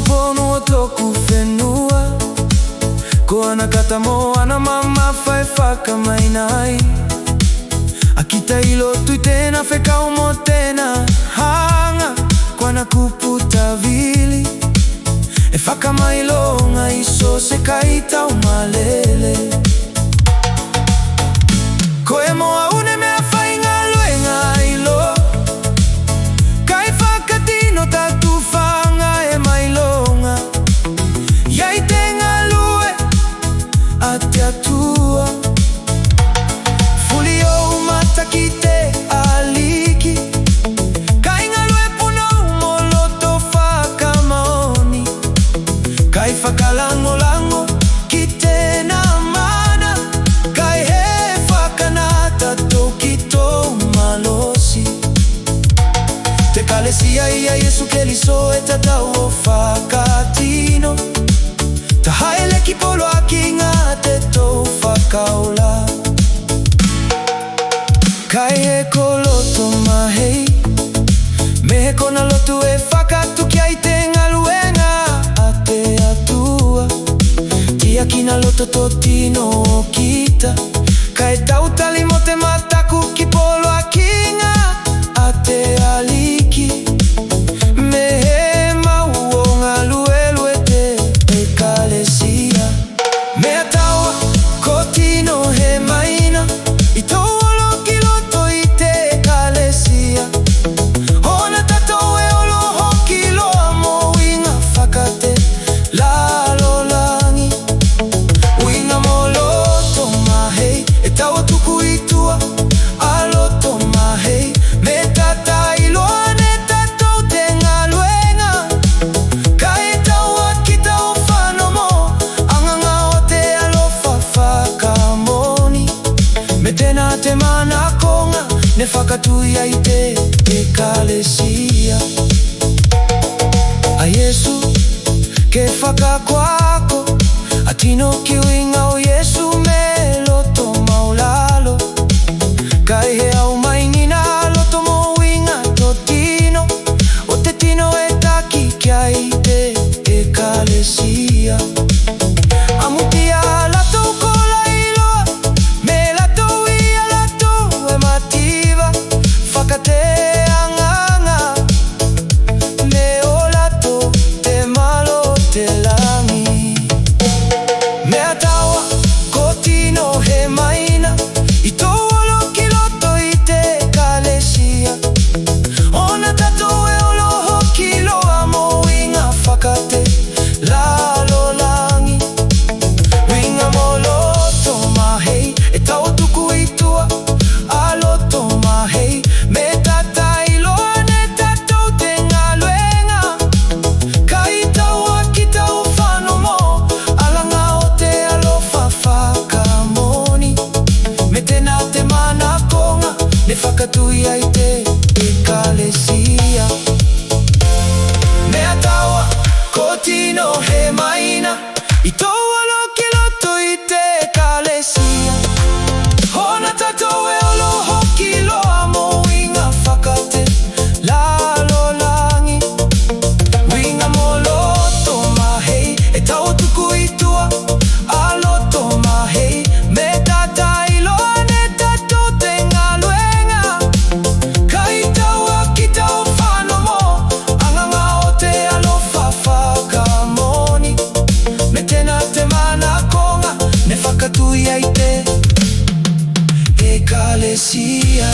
pono o toku whenua. Ko ana kata mo ana mama whai whakamainai. A kita ilo tui tēnā whekau mo tēnā hanga. Ko ana kupu tawili e whakamailonga iso se kai tau malele. Ko e moa une mea whainga luenga ilo. Kai whakatino tatu whanga e mailonga. Iai te ngalue a te atua. Fuli o mata ki te aliki. Kai ngalue puno mo loto whakamaoni. Kai whakalango-lango ki tēnā mana. Kai he whakanata toki tō malosi. Te kalesia ia Iesu Keliso e tatau o whakatino. Ta haele ki polo aki ngā te tō whakaola. Kai he ko loto mahei. Me he kona lotu e whakatuki ai te ngaluenga a te atua. Tia kina loto tō tino o kita. Kai tautali mo te mataku ki polo aki ngā a te aliki. Me he mau o ngā luelue te ekalesia. Me ataua ko tino he maina. I tō olo ki loto i te ekalesia. Ona tatou e olo hoki loa mo winga whakate lalo langi. Winga mo loto mahei e taua tuku i tua a loto mahei. Me tata iloa ne tatou te ngaluenga. Kai e taua ki tau whanomo anganga o te alofa whakamoni. Me tēnā te mana konga ne whakatui ai te ekalesia. A Iesu ke whakakoako a tino ki winga o Iesu me loto maulalo. Kai he au maini nā loto mo winga tō tino. O te tino e taki ki ai te ekalesia. Amutia latou kola iloa. Me latou ia latou e mativa. Whakate anganga. Me o latou te malo te langi. Me ataua ko tino he maina. I tō olo ki loto i te ekalesia. Ona tatou e olo hoki loa mo winga whakate lalo langi. Winga mo loto mahei e tau tuku i tua a loto mahei. Me tata iloa ne tatou te ngaluenga. Kai taua ki tau whanomo alanga o te alofa whakamoni. Me tēnā te mana konga ne whakatui ai te ekalesia. Me ataua ko tino he maina. I tō olo ki loto i te ekalesia. Ona tatou e olo hoki loa mo winga whakate lalo langi. Winga mo loto mahei e tau tuku i tua a loto mahei. Me tata iloa ne tatou te ngaluenga. Kai taua ki tau whanomo anganga o te alofa whakamoni. Me tēnā te mana konga ne whakatui ai te ekalesia.